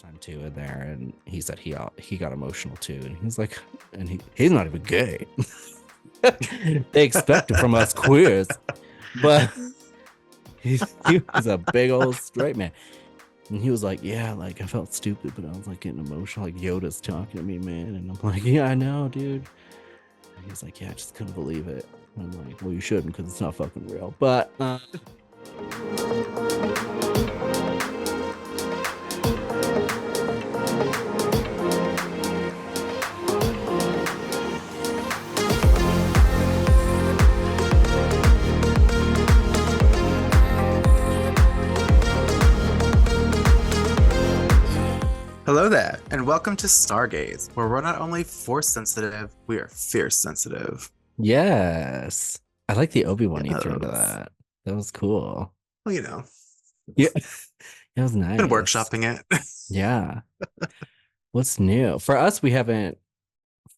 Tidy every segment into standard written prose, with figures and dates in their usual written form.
time too in there, and he said he got emotional too, and he's like, and he's not even gay. They expect it from us queers, but he was a big old straight man. And he was like, yeah, like I felt stupid, but I was like getting emotional. Like Yoda's talking to me, man. And I'm like, yeah, I know, dude. And he's like, yeah, I just couldn't believe it. And I'm like, well, you shouldn't because it's not fucking real. But Hello there, and welcome to Star Gaze, where we're not only force sensitive, we are fierce sensitive. yes, I like the Obi-Wan you threw into Yes. that. That was cool. Well, Yeah, it was been nice. workshopping it. Yeah. What's new? For us, we haven't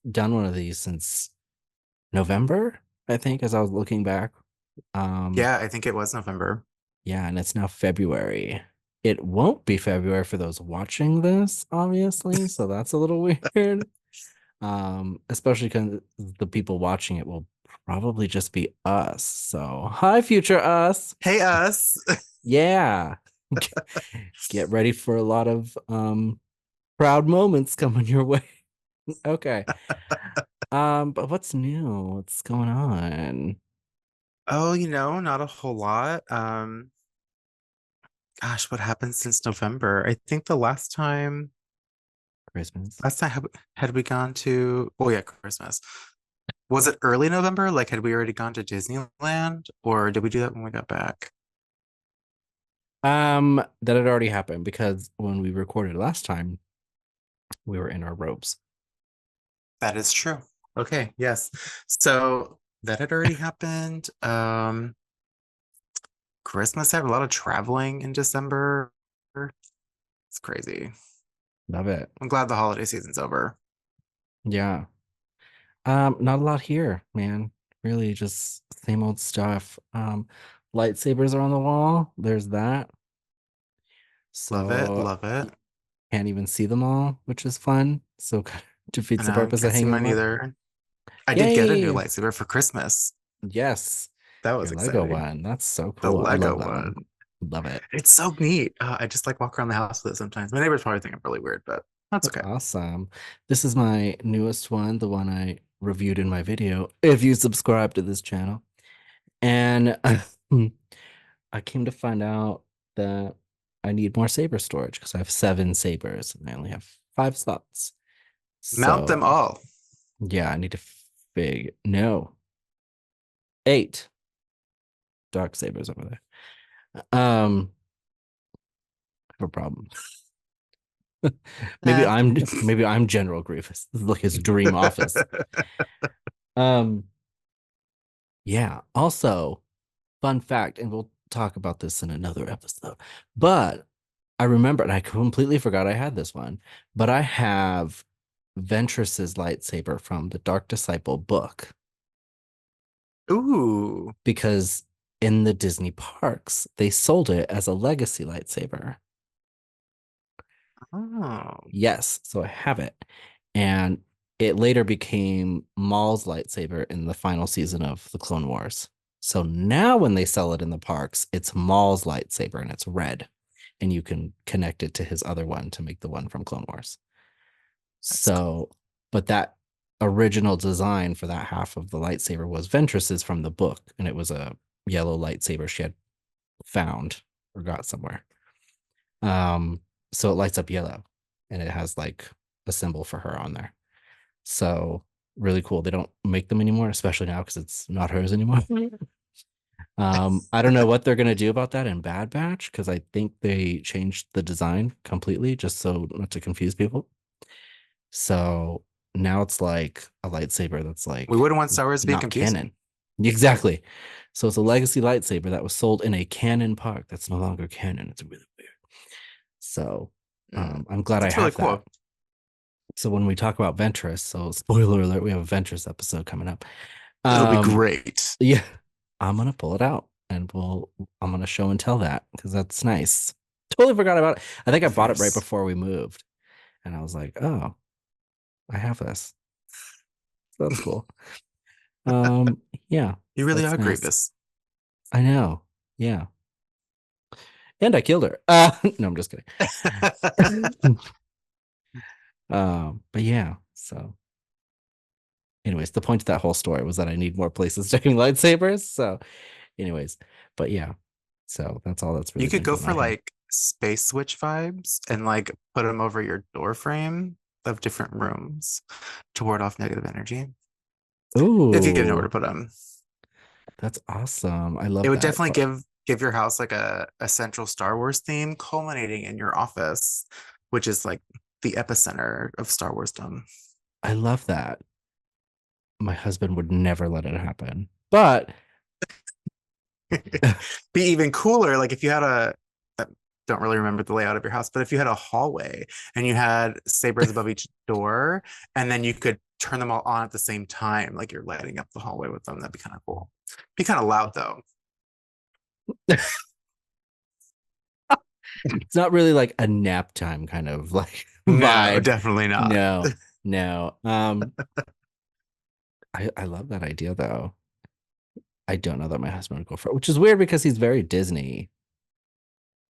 done one of these since November, I think, as I was looking back. Um, Yeah, I think it was November. yeah, and it's now February. It won't be February for those watching this, obviously, so that's a little weird. Especially because the people watching it will probably just be us. So, hi, future us. Hey, us! Yeah. Get ready for a lot of proud moments coming your way. Okay. But what's new? What's going on? Oh, not a whole lot. Gosh, what happened since November? I think the Christmas. last time had we gone to, oh yeah, Christmas. Was it early November? Like, had we already gone to Disneyland, or did we do that when we got back? That had already happened because when we recorded last time, we were in our robes. That is true. Okay, yes. So that had already happened. Christmas had a lot of traveling in December. It's crazy. Love it. I'm glad the holiday season's over. Yeah. Not a lot here, man. Really just same old stuff. Lightsabers are on the wall. There's that. Love it, So love it. can't even see them all, which is fun. So I defeats the know, purpose of can't see hanging mine them up. either. I did get a new Yay! lightsaber for Christmas. Yes. That Your was Lego exciting. one. That's so The cool. I Lego love that one. one. Love it. It's so neat. I just like walk around the house with it sometimes. My neighbors probably think I'm really weird, but that's That's okay. awesome. This is my newest one, the one I reviewed in my video. If you subscribe to this channel. And I came to find out that I need more saber storage because I have 7 sabers and I only have 5 slots. Mount them So all. yeah, I need to no, 8 dark sabers over there. I have a problem. maybe Eh. I'm maybe I'm General Grievous. This is like his dream office. Um, yeah. Also, fun fact, and we'll talk about this in another episode. But I remember, and I completely forgot I had this one, but I have Ventress's lightsaber from the Dark Disciple book Ooh. because in the Disney parks, they sold it as a legacy lightsaber. Oh. Yes, so I have it. And it later became Maul's lightsaber in the final season of the Clone Wars. So now when they sell it in the parks, it's Maul's lightsaber and it's red. And you can connect it to his other one to make the one from Clone Wars. That's cool. So, but that original design for that half of the lightsaber was Ventress's from the book, and it was a yellow lightsaber she had found or got somewhere. Um, so it lights up yellow, and it has like a symbol for her on there. So really cool. They don't make them anymore, especially now because it's not hers anymore. I don't know what they're gonna do about that in Bad Batch because I think they changed the design completely just so not to confuse people. So now it's like a lightsaber that's We like wouldn't want Star Wars to be not confusing. canon. Exactly. So it's a legacy lightsaber that was sold in a canon park that's no longer canon. It's really weird. So Mm. I'm glad I That's really have that. cool. So when we talk about Ventress, so spoiler alert, we have a Ventress episode coming up. It'll be Um, great. yeah, I'm gonna pull it out and I'm gonna show and tell that because that's nice. Totally forgot about it. I think I bought it right Fierce. before we moved, and I was like, oh, I have this. So that's cool. Um, yeah, You really that's are nice. Grievous. I know. Yeah. And I killed her. No, I'm just kidding. But yeah, so anyways, the point of that whole story was that I need more places doing lightsabers. So, anyways, but yeah, so that's all that's You really could been go going for on here. like space switch vibes and like put them over your door frame of different rooms to ward off negative energy. If you know where to Ooh, put them. that's awesome. I It love would that. definitely give your house like a central Star Wars theme, culminating in your office, which is like the epicenter of Star Warsdom. I love that. My husband would never let it happen. But Be even cooler, like if you had I don't really remember the layout of your house, but if you had a hallway and you had sabers above each door, and then you could turn them all on at the same time, like you're lighting up the hallway with them, that'd be kind of cool. Be kind of loud though. it's not really like a nap time kind of like No, vibe. definitely not. No, no. I love that idea though. I don't know that my husband would go for it, which is weird because he's very Disney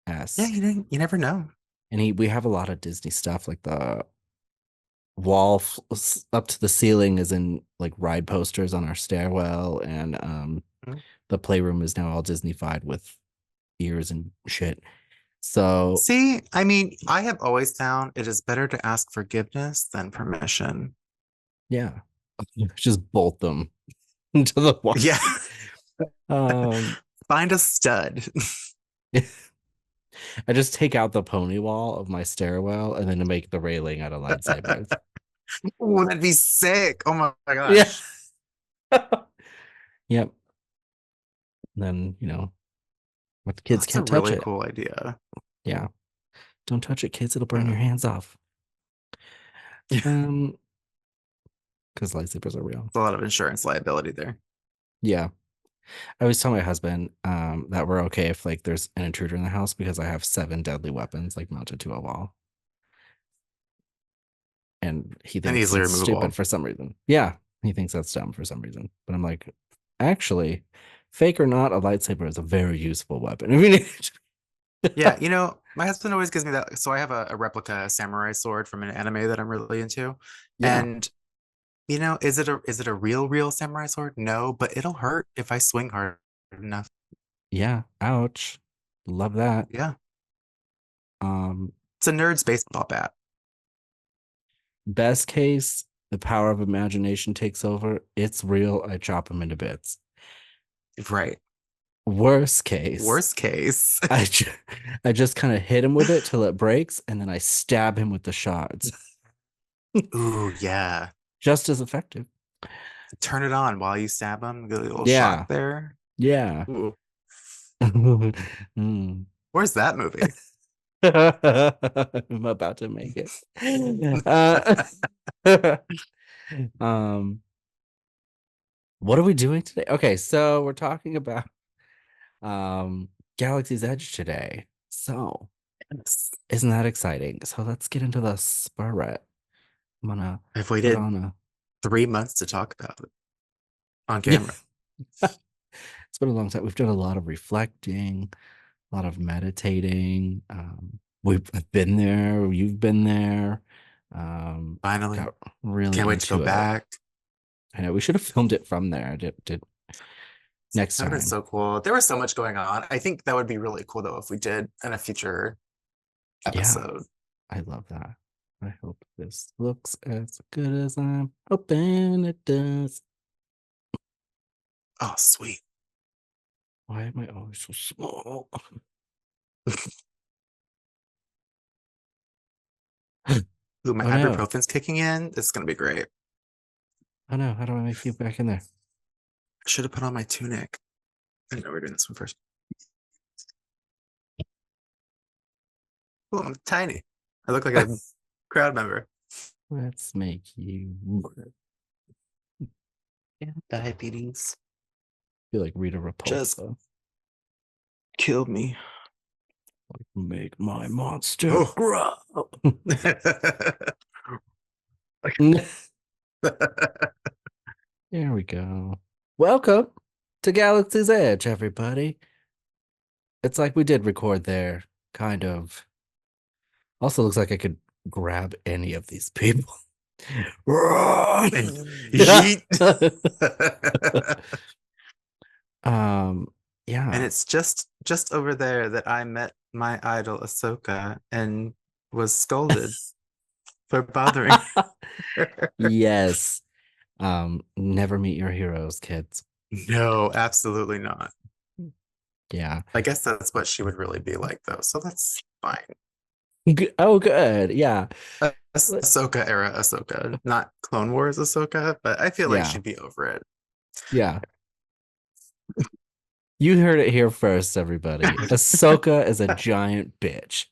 Yeah, esque. you never know. And we have a lot of Disney stuff, like the wall up to the ceiling is in like ride posters on our stairwell, and the playroom is now all Disneyfied with ears and shit. So See, I mean, I have always found it is better to ask forgiveness than permission. yeah, just bolt them into the wall. Yeah, Um, find a stud. I just take out the pony wall of my stairwell and then make the railing out of lightsabers. Oh, that'd be sick. Oh my Yeah. gosh. Yep. Then, what the Oh, kids that's a can't touch really it. cool idea. Yeah. Don't touch it, kids. It'll burn your Mm. hands off. Um, because lightsabers are real. It's a lot of insurance liability there. Yeah. I always tell my husband that we're okay if like there's an intruder in the house because I have 7 deadly weapons like mounted to a wall. And he And thinks easily it's stupid removable. for some reason. Yeah. He thinks that's dumb for some reason. But I'm like, actually, fake or not, a lightsaber is a very useful weapon. I mean, Yeah, my husband always gives me that. So I have a replica samurai sword from an anime that I'm really into. yeah. And is it a real samurai sword? No, but it'll hurt if I swing hard enough. Yeah. Ouch. Love that. Yeah. Um, It's a nerd's baseball bat. Best case, the power of imagination takes over. It's real. I chop him into bits. Right. Worst case, Worst case. I, ju- I just kind of hit him with it till it breaks, and then I stab him with the shards. Ooh, yeah. Just as effective. Turn it on while you stab him. Get a little shock Yeah. there. Yeah. Ooh. Mm. Where's that movie? I'm about to make it. Um, what are we doing today? Okay, so we're talking about um Galaxy's Edge today. So Yes. isn't that exciting? So let's get into the Spurret. I'm gonna I've put waited on a 3 months to talk about it on yeah. camera. It's been a long time. We've done a lot of reflecting, a lot of meditating. I've been there, you've been there. Finally. Got really Can't wait to go into it. back. I know we should have filmed it from there. Did next That would have been time. so cool. There was so much going on. I think that would be really cool though if we did in a future Yeah, episode. I love that. I hope this looks as good as I'm hoping it does. Oh, sweet. Why am I always so small? Ooh, my Oh no. ibuprofen's kicking in. This is gonna be great. Oh no. How do I make you back in there? I should have put on my tunic. I know we're doing this one first. Oh, I'm tiny. I look like a crowd member. Let's make you Yeah, diabetes feel like Rita just Repulsa. killed me. Make my monster Oh. grow. There we go. Welcome to Galaxy's Edge, everybody. It's like we did record there, kind of. Also looks like I could grab any of these people. And yeet. um, And yeah. it's just over there that I met my idol Ahsoka and was scolded for bothering her. Yes. Never meet your heroes, kids. No, absolutely not. Yeah. I guess that's what she would really be like, though. So that's fine. Oh, good. Yeah. Ahsoka era Ahsoka, not Clone Wars Ahsoka, but I feel like Yeah. she'd be over it. Yeah. You heard it here first, everybody. Ahsoka is a giant bitch.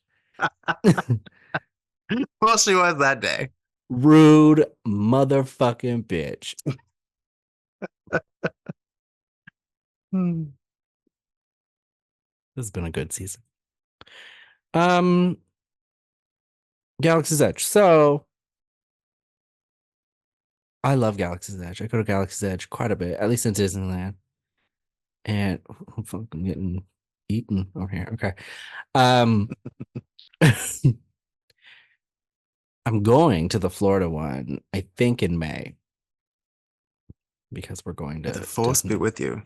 Well, she was that day. Rude motherfucking bitch. Hmm. This has been a good season. Um, Galaxy's Edge. So I love Galaxy's Edge. I go to Galaxy's Edge quite a bit, at least in Disneyland. And I'm fucking getting eaten over here. Okay. Um, I'm going to the Florida one, I think in May, because we're going The force be with you.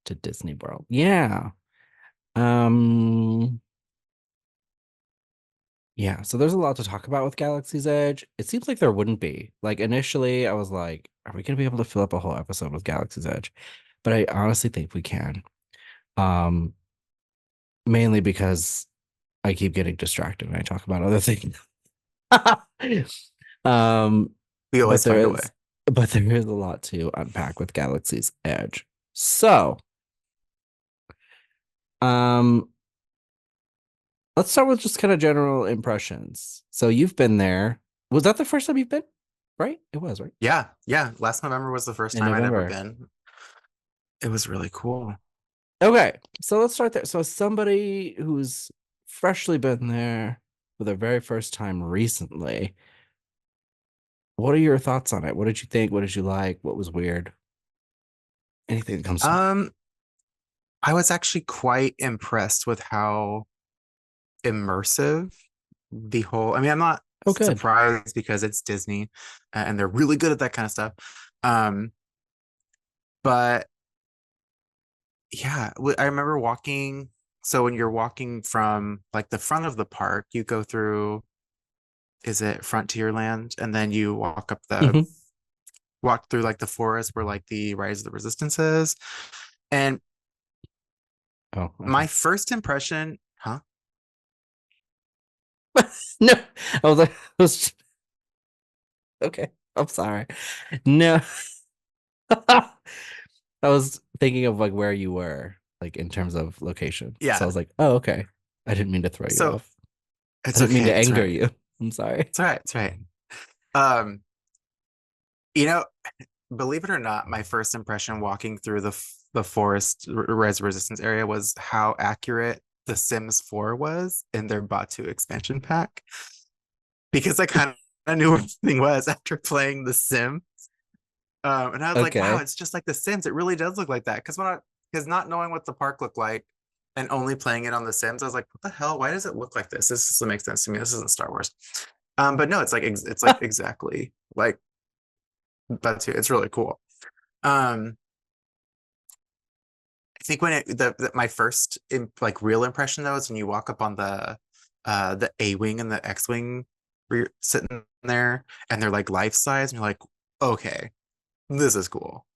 to Disney World. Yeah. Um, yeah, so there's a lot to talk about with Galaxy's Edge. It seems like there wouldn't be. Like initially I was like, are we gonna be able to fill up a whole episode with Galaxy's Edge? But I honestly think we can. Um, Mainly because I keep getting distracted and I talk about other things. Um, We but always there find a way. is but there is a lot to unpack with Galaxy's Edge. So, um, let's start with just kind of general impressions. So you've been there. Was that the first time you've been? Right? It was, right? Yeah, yeah. Last November was the first In time I'd ever November. been. It was really cool. Okay, so let's start there. So somebody who's freshly been there for their very first time recently, what are your thoughts on it? What did you think? What did you like? What was weird? Anything that comes to mind? Um, I was actually quite impressed with how immersive the whole, I mean, I'm not Oh, good. surprised because it's Disney and they're really good at that kind of stuff. Um, but yeah, I remember walking. So when you're walking from like the front of the park, you go through, is it Frontierland? And then you Hmm. walk through like the forest where like the Rise of the Resistance is. And Oh, okay. my first impression, huh? No, I was like, I was okay. I'm sorry. No, I was thinking of like where you were, like in terms of location. So I Yeah. was like, oh, okay. I didn't mean to throw you So off. I it's didn't mean okay. to It's anger right. you. I'm sorry. It's all right. It's right. Um, you know, believe it or not, my first impression walking through the forest res resistance area was how accurate the Sims 4 was in their Batuu expansion pack. Because I kind of knew what everything was after playing the Sim. And I was like, wow, Okay. it's just like the Sims. It really does look like that. Because not knowing what the park looked like and only playing it on the Sims, I was like, what the hell? Why does it look like this? This doesn't make sense to me. This isn't Star Wars. But no, it's like exactly like Batuu. It's really cool. Um, I think when my first like real impression though is when you walk up on the A wing and the X wing sitting there and they're like life size and you're like, okay, this is cool.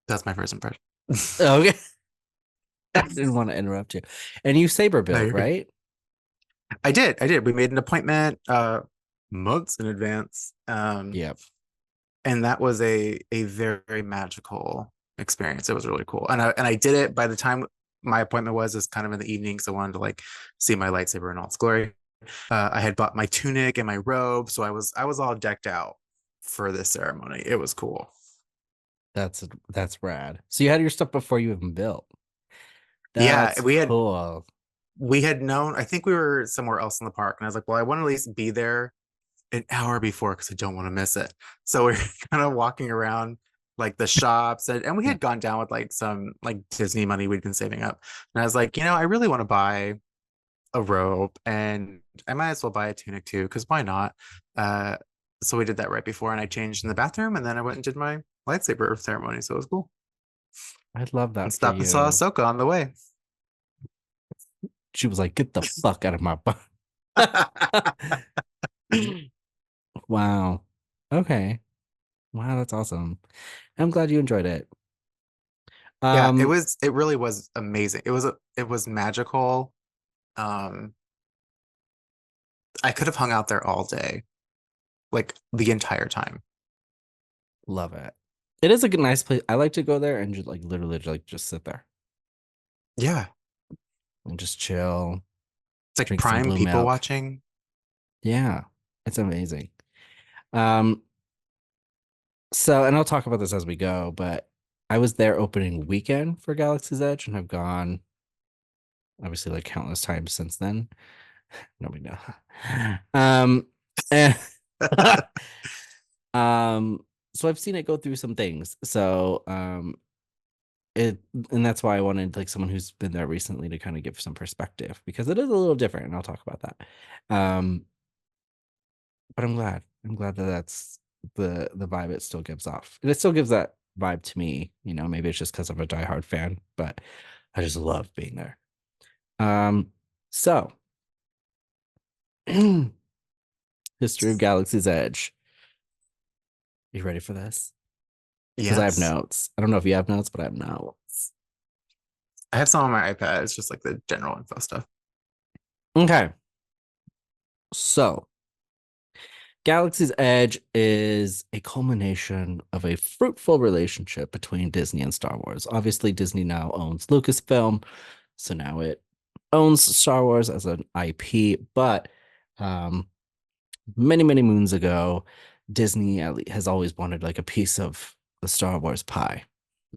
That's my first impression. Okay. I didn't want to interrupt you. And you saber No, built, you're good. right? I did. We made an appointment months in advance. Yep. And that was a very magical experience. It was really cool. And I did it by the time my appointment was kind of in the evening, so I wanted to like see my lightsaber in all its glory. I had bought my tunic and my robe, so I was all decked out for this ceremony. It was cool. That's rad. So you had your stuff before you even built. Yeah, That's cool. we had known, I think we were somewhere else in the park, and I was like, well, I want to at least be there an hour before because I don't want to miss it. So we're kind of walking around like the shops, and we Yeah. had gone down with like some like Disney money we'd been saving up. And I was like, I really want to buy a robe, and I might as well buy a tunic too, because why not? Uh, so we did that right before, and I changed in the bathroom, and then I went and did my lightsaber ceremony. So it was cool. I love And that for stopped and saw you. Ahsoka on the way. She was like, get the fuck out of my butt. Wow. Okay. Wow, that's awesome. I'm glad you enjoyed it. Yeah, Um, it really was amazing. It was magical. Um, I could have hung out there all day, like the entire time. love it. It is a good, nice place. I like to go there and just like literally like just sit there Yeah, and just chill, it's like drink some prime blue people milk. watching. Yeah, it's amazing. Um, so and I'll talk about this as we go, but I was there opening weekend for Galaxy's Edge and have gone obviously like countless times since then. Nobody know. And um, so I've seen it go through some things. So it and that's why I wanted like someone who's been there recently to kind of give some perspective because it is a little different, and I'll talk about that. Um, but I'm glad. I'm glad that that's the vibe it still gives off. And it still gives that vibe to me. Maybe it's just because I'm a diehard fan, but I just love being there. So History of Galaxy's Edge. You ready for this? Because I have Yes, notes. I don't know if you have notes, but I have notes. I have some on my iPad. It's just like the general info stuff. Okay. So Galaxy's Edge is a culmination of a fruitful relationship between Disney and Star Wars. Obviously, Disney now owns Lucasfilm, so now it owns Star Wars as an IP. But um, many, many moons ago, Disney has always wanted like a piece of the Star Wars pie.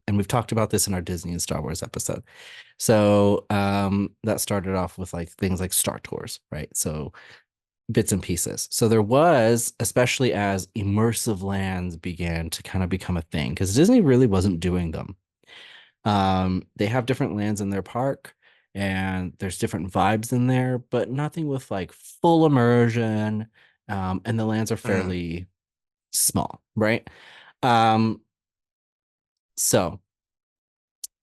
And we've talked about this in our Disney and Star Wars episode. So that started off with like things like Star Tours, right? So bits and pieces. So there was, especially as immersive lands began to kind of become a thing, because Disney really wasn't doing them. They have different lands in their park, and there's different vibes in there, but nothing with like full immersion. And the lands are Mm, fairly small, right? Um, so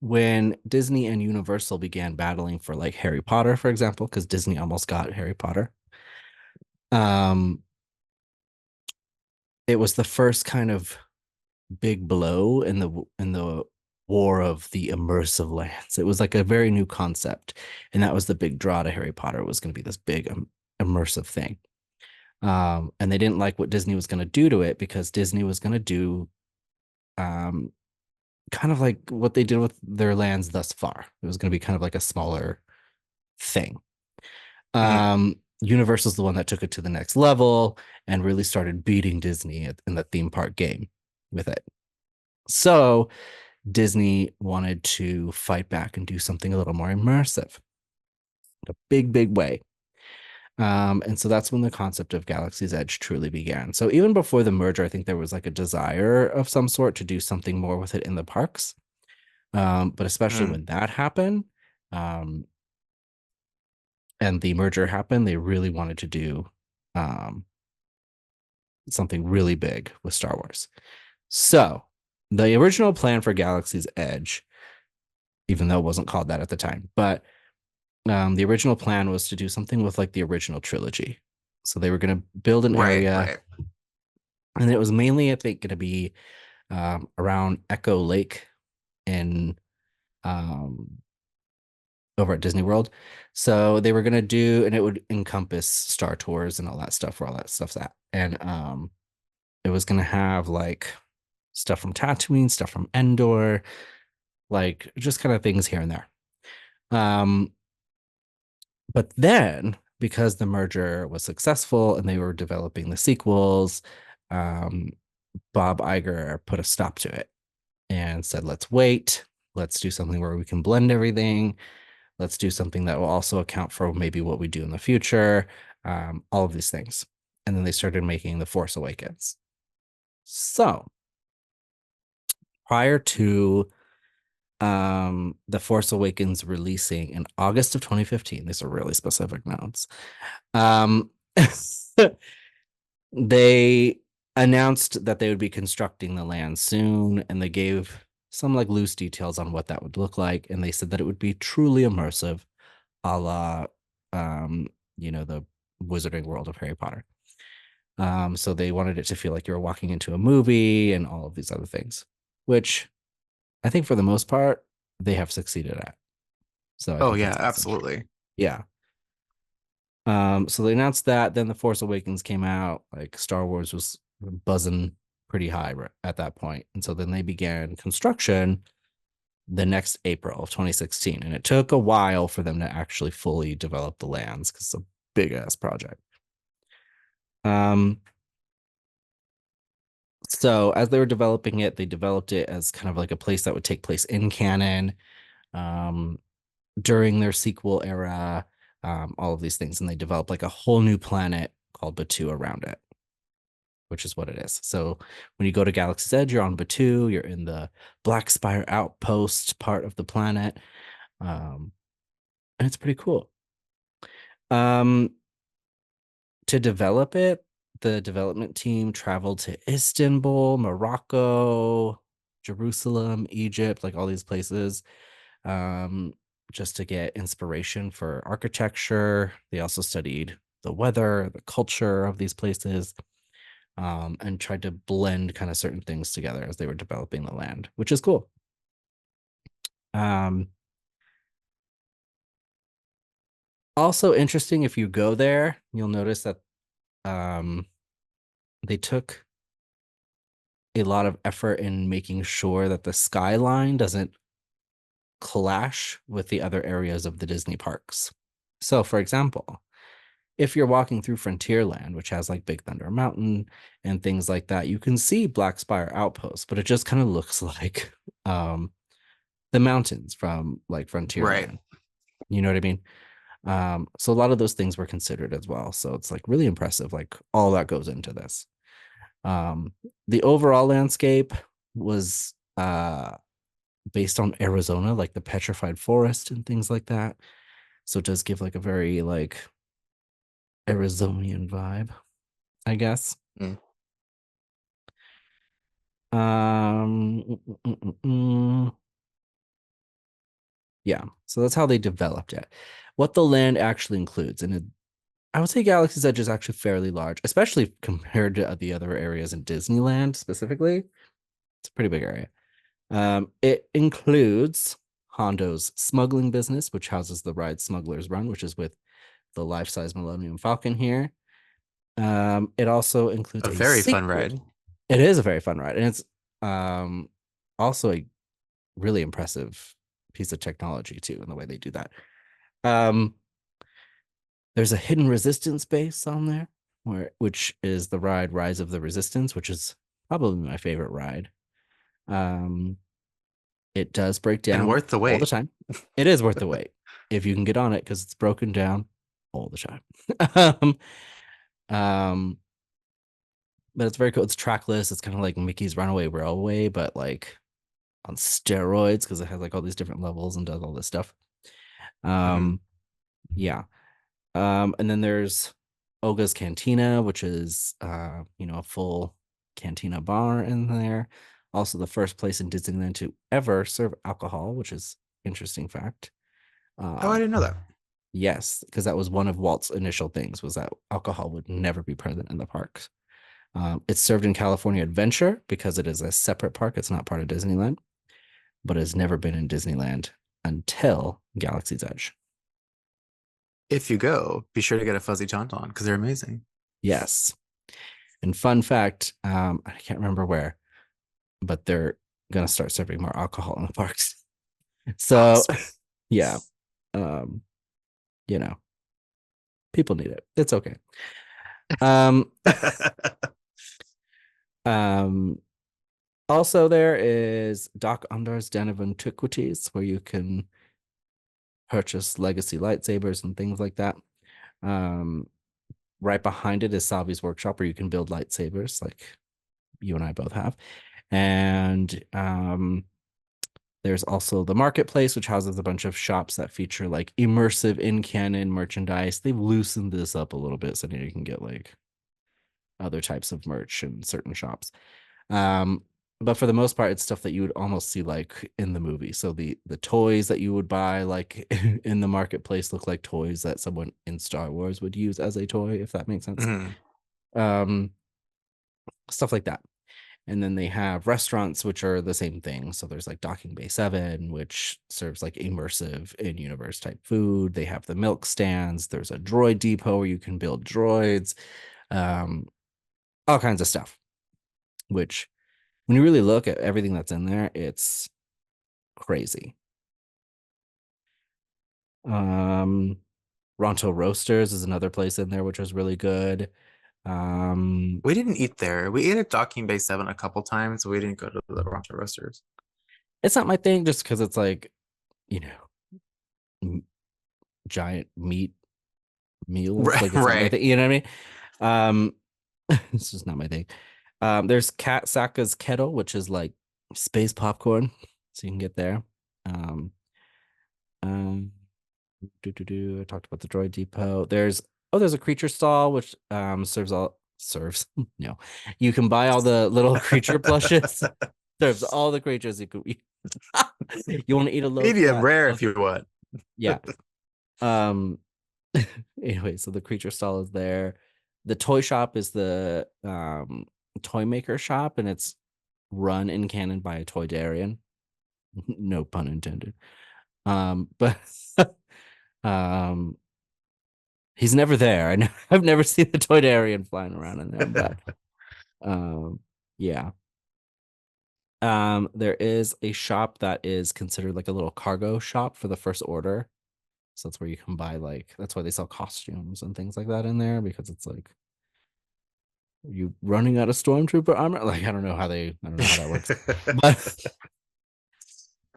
when Disney and Universal began battling for like Harry Potter, for example, because Disney almost got Harry Potter. Um, it was the first kind of big blow in the war of the immersive lands. It was like a very new concept, and that was the big draw to Harry Potter was going to be this big immersive thing. And they didn't like what Disney was going to do to it because Disney was going to do um, kind of like what they did with their lands thus far. It was going to be kind of like a smaller thing. mhm. Universal's the one that took it to the next level and really started beating Disney in the theme park game with it. So Disney wanted to fight back and do something a little more immersive, a big, big way. And so that's when the concept of Galaxy's Edge truly began. So even before the merger, I think there was like a desire of some sort to do something more with it in the parks. But especially Mm. when that happened, um, and the merger happened, they really wanted to do um, something really big with Star Wars. So the original plan for Galaxy's Edge, even though it wasn't called that at the time, but the original plan was to do something with like the original trilogy. So they were going to build an Right, area, right. and it was mainly, I think, going to be around Echo Lake in um, over at Disney World. So they were going to do, and it would encompass Star Tours and all that stuff, where all that stuff's at. And it was going to have like stuff from Tatooine, stuff from Endor, like just kind of things here and there. Um, But then, because the merger was successful and they were developing the sequels, um, Bob Iger put a stop to it and said, let's wait. Let's do something where we can blend everything. Let's do something that will also account for maybe what we do in the future, all of these things. And then they started making The Force Awakens. So prior to The Force Awakens releasing in August of 2015, these are really specific notes. Um, they announced that they would be constructing the land soon, and they gave some like loose details on what that would look like. And they said that it would be truly immersive, a la, um, the Wizarding World of Harry Potter. So they wanted it to feel like you were walking into a movie and all of these other things, which I think for the most part they have succeeded at. So I Oh think yeah, that's awesome. absolutely. Yeah. So they announced that. Then The Force Awakens came out. Like Star Wars was buzzing pretty high at that point, and so then they began construction the next April of 2016, and it took a while for them to actually fully develop the lands because it's a big ass project. Um, so as they were developing it, they developed it as kind of like a place that would take place in canon, um, during their sequel era, all of these things, and they developed like a whole new planet called Batuu around it, which is what it is. So when you go to Galaxy's Edge, you're on Batuu, you're in the Black Spire Outpost part of the planet. And it's pretty cool. Um, to develop it, the development team traveled to Istanbul, Morocco, Jerusalem, Egypt, like all these places, um, just to get inspiration for architecture. They also studied the weather, the culture of these places, and tried to blend kind of certain things together as they were developing the land, which is cool. Um, Also interesting, if you go there, you'll notice that um, they took a lot of effort in making sure that the skyline doesn't clash with the other areas of the Disney parks. So, for example, if you're walking through Frontierland, which has like Big Thunder Mountain and things like that, you can see Black Spire Outpost, but it just kind of looks like the mountains from like Right. Frontierland. You know what I mean? So a lot of those things were considered as well. So it's like really impressive, like all that goes into this. Um, the overall landscape was based on Arizona, like the petrified forest and things like that. So it does give like a very like Arizonian vibe, I guess. Mm. Um, mm, mm, mm, mm. Yeah, so that's how they developed it. What the land actually includes, and I would say Galaxy's Edge is actually fairly large, especially compared to the other areas in Disneyland specifically. It's a pretty big area. It includes Hondo's smuggling business, which houses the ride Smuggler's Run, which is with the life-size Millennium Falcon here. It also includes A a very fun ride. sequel. It is a very fun ride, and it's um, also a really impressive piece of technology too, in the way they do that. Um, there's a hidden resistance base on there, which is the ride Rise of the Resistance, which is probably my favorite ride. Um, it does break And down worth the all the wait. time. It is worth the wait if you can get on it because it's broken down all the time. um, um, but it's very cool. It's trackless. It's kind of like Mickey's Runaway Railway, but like on steroids because it has like all these different levels and does all this stuff. Mhm. Um, yeah. And then there's Oga's Cantina, which is a full cantina bar in there. Also the first place in Disneyland to ever serve alcohol, which is interesting fact. Oh, I Um, didn't know that. yes, because that was one of Walt's initial things was that alcohol would never be present in the parks. It's served in California Adventure because it is a separate park. It's not part of Disneyland, but has never been in Disneyland until Galaxy's Edge. If you go, be sure to get a fuzzy tauntaun because they're amazing. Yes. And fun fact, I can't remember where, but they're gonna start serving more alcohol in the parks. Oh, So sweet. yeah, um, you know, people need it. It's okay. Um, um, Also there is Doc Undar's Den of Antiquities, where you can purchase legacy lightsabers and things like that. Um, right behind it is Savi's workshop where you can build lightsabers, like you and I both have. And there's also the marketplace, which houses a bunch of shops that feature like immersive in-canon merchandise. They've loosened this up a little bit so now you can get like other types of merch in certain shops. Um, but for the most part, it's stuff that you would almost see like in the movie. So the toys that you would buy like in the marketplace look like toys that someone in Star Wars would use as a toy, if that makes sense. Mhm. Um, stuff like that. And then they have restaurants, which are the same thing. So there's like Docking Bay 7, which serves like immersive in universe type food. They have the milk stands. There's a droid depot where you can build droids, um, all kinds of stuff, which when you really look at everything that's in there, it's crazy. Um, Ronto Roasters is another place in there, which was really good. Um, We didn't eat there. We ate at Docking Bay 7 a couple times. We didn't go to the Rancho Roasters. it's not my thing just because it's like, you know, giant meat meals. Right, Like it's not my right. thing. You know what I mean? It's just not my thing. There's Kat Saka's Kettle, which is like space popcorn, so you can get there. Um, um, I talked about the Droid Depot. There's a creature stall which serves no. You can buy all the little creature plushes. Serves all the creatures you could eat. You want to eat a low Medium fat? rare if you want. Yeah. Um anyway, so the creature stall is there. The toy shop is the toy maker shop, and it's run in canon by a toydarian. No pun intended. But um he's never there. I've never seen the toydarian flying around in there, but um yeah. There is a shop that is considered like a little cargo shop for the First Order. So that's where you can buy like that's why they sell costumes and things like that in there because it's like you running out of stormtrooper armor. Like I don't know how that works,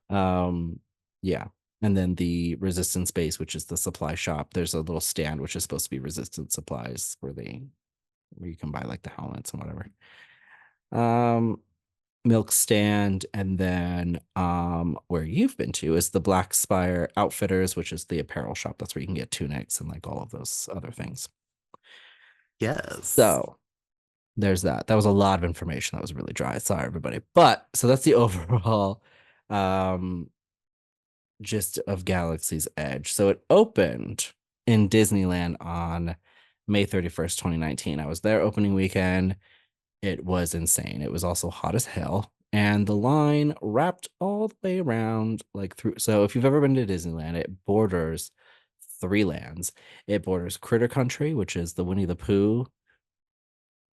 but um, yeah. And then the resistance base, which is the supply shop. There's a little stand which is supposed to be resistance supplies where you can buy like the helmets and whatever. Um, milk stand, and then where you've been to is the Black Spire Outfitters, which is the apparel shop. That's where you can get tunics and like all of those other things. Yes. So there's that. That was a lot of information. That was really dry. Sorry, everybody. But so that's the overall um gist of Galaxy's Edge. So it opened in Disneyland on May 31st, 2019. I was there opening weekend. It was insane. It was also hot as hell. And the line wrapped all the way around, like through. So if you've ever been to Disneyland, it borders three lands. It borders Critter Country, which is the Winnie the Pooh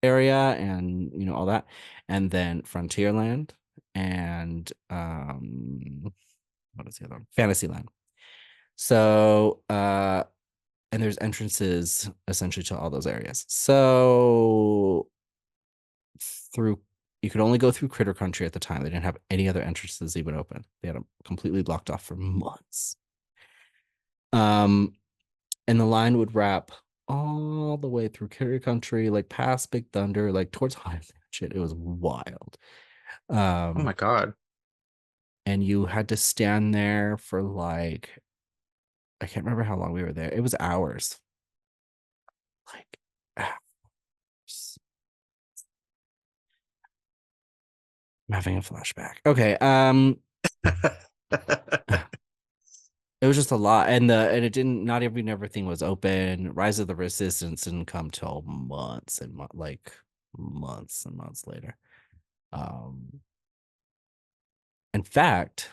area and all that, and then Frontierland and what is the other one? Fantasyland. So and there's entrances essentially to all those areas. So through you could only go through Critter Country at the time. They didn't have any other entrances even open. They had them completely blocked off for months. Um and the line would wrap all the way through Critter Country, like past Big Thunder, like towards Haunted Mansion. It was wild. Oh Um, my God. and you had to stand there for like I can't remember how long we were there. It was hours. Like hours. I'm having a flashback. Okay. It was just a lot. And it didn't not even everything was open. Rise of the Resistance didn't come till months and like months and months later. Um in fact,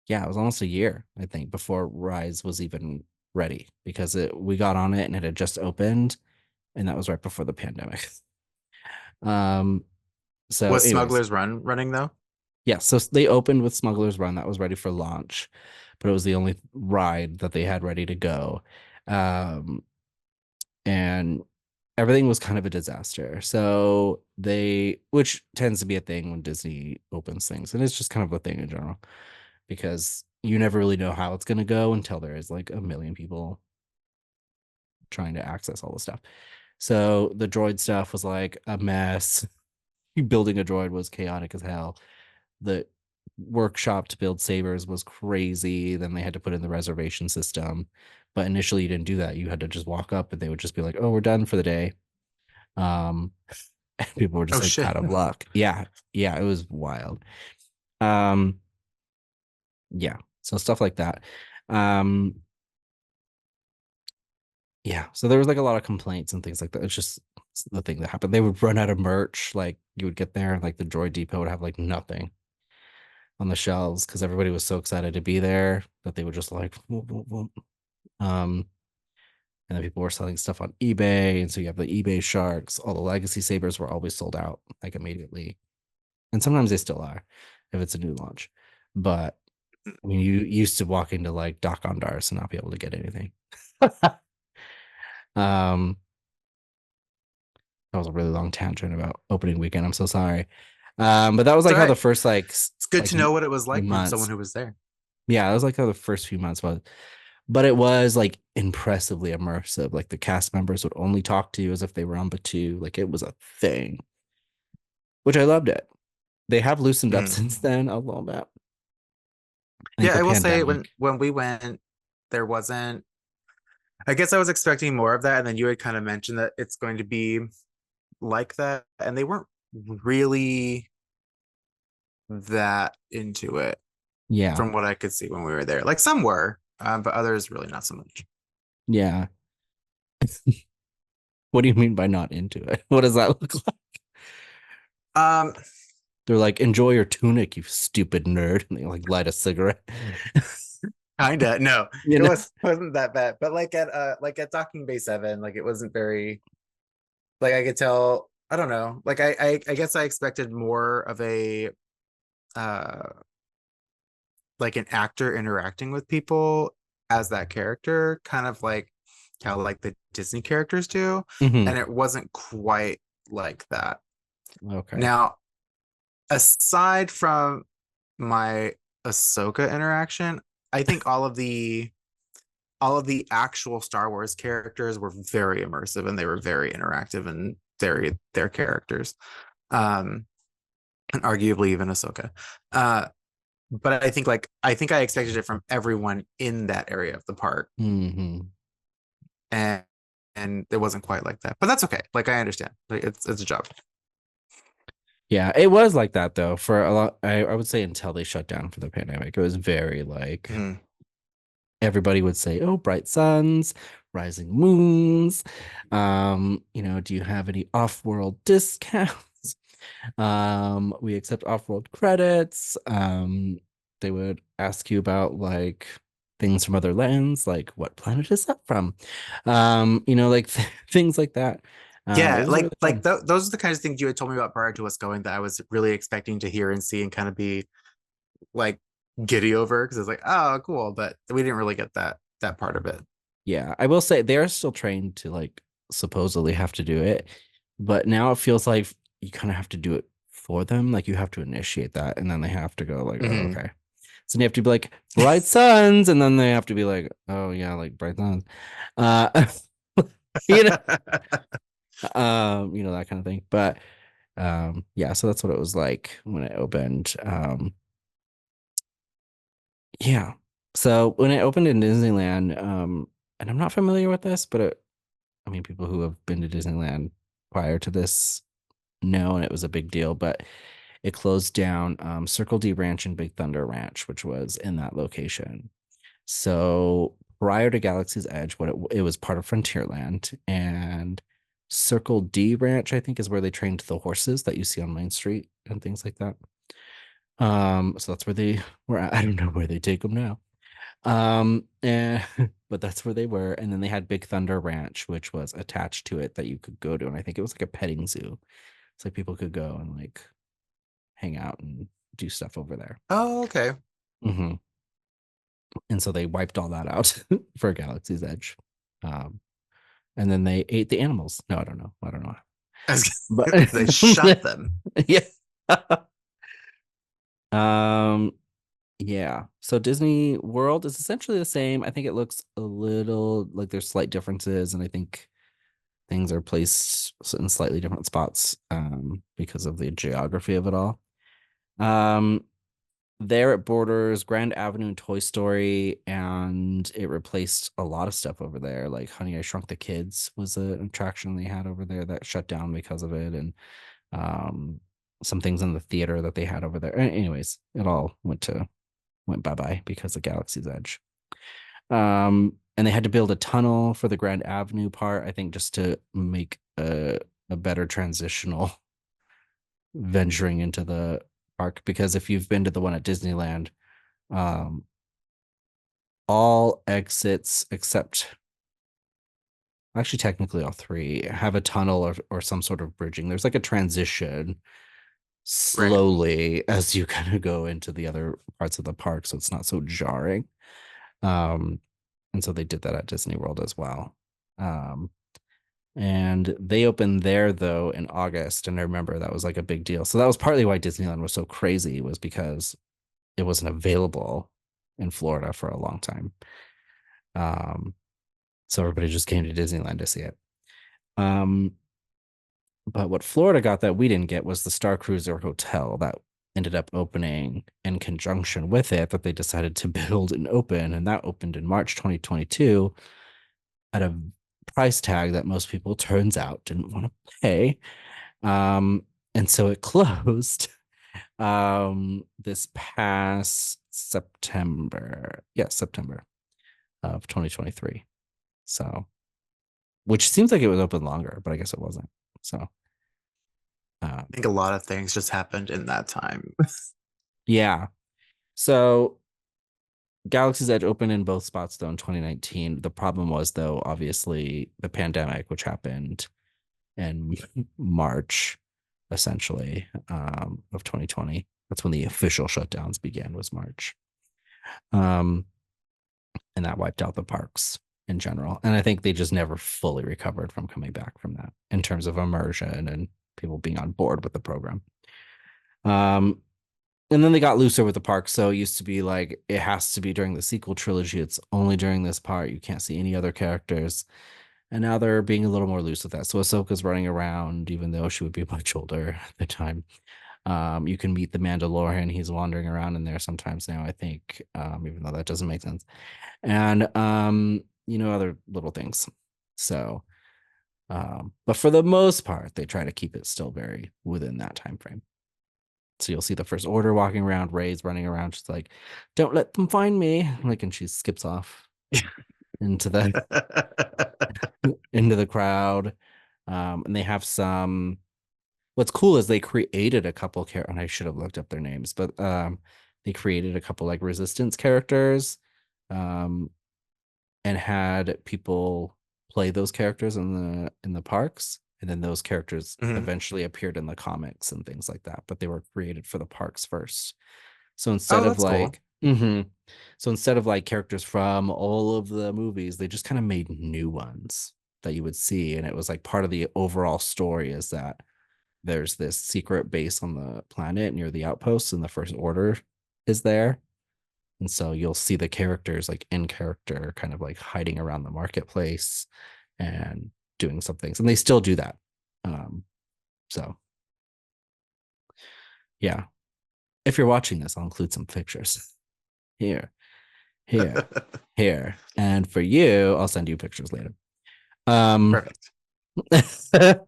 yeah, it was almost a year, I think, before Rise was even ready because we got on it and it had just opened, and that was right before the pandemic. Um, so, Was anyways, Smuggler's Run running though? yeah, so they opened with Smuggler's Run that was ready for launch, but it was the only ride that they had ready to go. Um, and everything was kind of a disaster. So which tends to be a thing when Disney opens things, and it's just kind of a thing in general because you never really know how it's going to go until there is like a million people trying to access all the stuff. So the droid stuff was like a mess. Building a droid was chaotic as hell. The workshop to build sabers was crazy. Then they had to put in the reservation system. But initially you didn't do that. You had to just walk up and they would just be like, "Oh, we're done for the day." Um and people were Oh just like shit. out of luck. Yeah. Yeah, it was wild. Um yeah. So stuff like that. Um yeah, so there was like a lot of complaints and things like that. It's just the thing that happened. They would run out of merch. Like you would get there, and like the Droid Depot would have like nothing on the shelves because everybody was so excited to be there that they would just like, whoop, whoop, whoop. um, and then people were selling stuff on eBay, and so you have the eBay sharks. All the legacy sabers were always sold out like immediately, and sometimes they still are if it's a new launch. But I mean, you used to walk into like Doc Ondars and not be able to get anything. um, that was a really long tangent about opening weekend. I'm so sorry. But that was It's like all how the right. first It's good like to know what it was few like from someone months. who was there. Yeah, that was like how the first few months was. But it was like impressively immersive. Like the cast members would only talk to you as if they were on Batuu. Like it was a thing, which I loved it. They have loosened up Mhm. since then a little bit. I think Yeah, the I will say when pandemic. we went, there wasn't. I guess I was expecting more of that, and then you had kind of mentioned that it's going to be like that, and they weren't really that into it Yeah. from what I could see when we were there. Like some were, but others really not so much. Yeah. What do you mean by not into it? What does that look like? Um, They're like, enjoy your tunic, you stupid nerd. And they like light a cigarette. Kinda. No, You it know? wasn't that bad. But like at Docking Bay 7, like it wasn't very like I could tell, I don't know. Like I guess I expected more of a uh like an actor interacting with people as that character, kind of like how like the Disney characters do. Hmm. And it wasn't quite like that. Okay. Now, aside from my Ahsoka interaction, I think all of the actual Star Wars characters were very immersive and they were very interactive and their characters. Um, and arguably even Ahsoka. But I think I expected it from everyone in that area of the park, Hmm. and it wasn't quite like that. But that's okay. Like I understand. Like it's a job. Yeah, it was like that though for a lot. I would say until they shut down for the pandemic, it was very like Mhm. everybody would say, "Oh, bright suns, rising moons. Do you have any off-world discounts? We accept off-world credits." They would ask you about like things from other lands, like what planet is that from? Like things like that. It Yeah, was really fun. those are the kinds of things you had told me about prior to us going that I was really expecting to hear and see and kind of be like giddy over because it's like, oh, cool. But we didn't really get that part of it. Yeah, I will say they're still trained to like supposedly have to do it, but now it feels like you kind of have to do it for them. Like you have to initiate that, and then they have to go like, "Oh, Mhm. okay." So you have to be like bright suns, and then they have to be like, "Oh yeah, like bright suns," uh, you know, that kind of thing. But yeah, so that's what it was like when it opened. Yeah, so when it opened in Disneyland, and I'm not familiar with this, but I mean, people who have been to Disneyland prior to this know, and it was a big deal, but it closed down Circle D Ranch and Big Thunder Ranch, which was in that location. So prior to Galaxy's Edge, it was part of Frontierland, and Circle D Ranch, I think, is where they trained the horses that you see on Main Street and things like that. So that's where they were at. I don't know where they take them now. And but that's where they were. And then they had Big Thunder Ranch, which was attached to it that you could go to. And I think it was like a petting zoo. It's like people could go and like hang out and do stuff over there. Oh, okay. Hmm. And so they wiped all that out for Galaxy's Edge. Um, and then they ate the animals. No, I don't know. I don't know. But They shot them. yeah. Um, Yeah. So Disney World is essentially the same. I think it looks a little like there's slight differences, and I think things are placed in slightly different spots because of the geography of it all. Um, there it borders Grand Avenue and Toy Story, and it replaced a lot of stuff over there. Like Honey, I Shrunk the Kids was an attraction they had over there that shut down because of it, and um, some things in the theater that they had over there. Anyways, it all went bye bye because of Galaxy's Edge. And they had to build a tunnel for the Grand Avenue part, I think, just to make a better transitional venturing into the park. Because if you've been to the one at Disneyland, um, all exits except actually technically all three have a tunnel or some sort of bridging. There's like a transition Right. slowly as you kind of go into the other parts of the park, so it's not so jarring. Um, and so they did that at Disney World as well. Um, and they opened there though in August, and I remember that was like a big deal. So that was partly why Disneyland was so crazy, was because it wasn't available in Florida for a long time. Um, so everybody just came to Disneyland to see it. Um, but what Florida got that we didn't get was the Star Cruiser Hotel that ended up opening in conjunction with it, that they decided to build and open, and that opened in March 2022 at a price tag that most people turns out didn't want to pay. Um, and so it closed this past September. Yeah, September of 2023. So, which seems like it was open longer, but I guess it wasn't. So, I think a lot of things just happened in that time. yeah. So Galaxy's Edge opened in both spots though in 2019. The problem was though, obviously, the pandemic, which happened in March, essentially, of 2020. That's when the official shutdowns began, was March. Um, and that wiped out the parks in general. And I think they just never fully recovered from coming back from that in terms of immersion and people being on board with the program. Um, and then they got looser with the park. So it used to be like it has to be during the sequel trilogy. It's only during this part. You can't see any other characters. And now they're being a little more loose with that. So Ahsoka's running around, even though she would be much older at the time. You can meet the Mandalorian. He's wandering around in there sometimes now, I think, even though that doesn't make sense. And other little things. So, but for the most part, they try to keep it still very within that time frame. So you'll see the First Order walking around, Rey's running around. She's like, "Don't let them find me!" Like, and she skips off into the into the crowd. And they have some. What's cool is they created a couple characters, and I should have looked up their names, but they created a couple like resistance characters, um, and had people play those characters in the parks, and then those characters Mhm. eventually appeared in the comics and things like that. But they were created for the parks first. So instead Oh, of that's cool. like, so instead of like characters from all of the movies, they just kind of made new ones that you would see, and it was like part of the overall story is that there's this secret base on the planet near the outposts, and the First Order is there. And so you'll see the characters like in character, kind of like hiding around the marketplace and doing some things. And they still do that. So yeah. If you're watching this, I'll include some pictures here, here, here. And for you, I'll send you pictures later. Um, Perfect.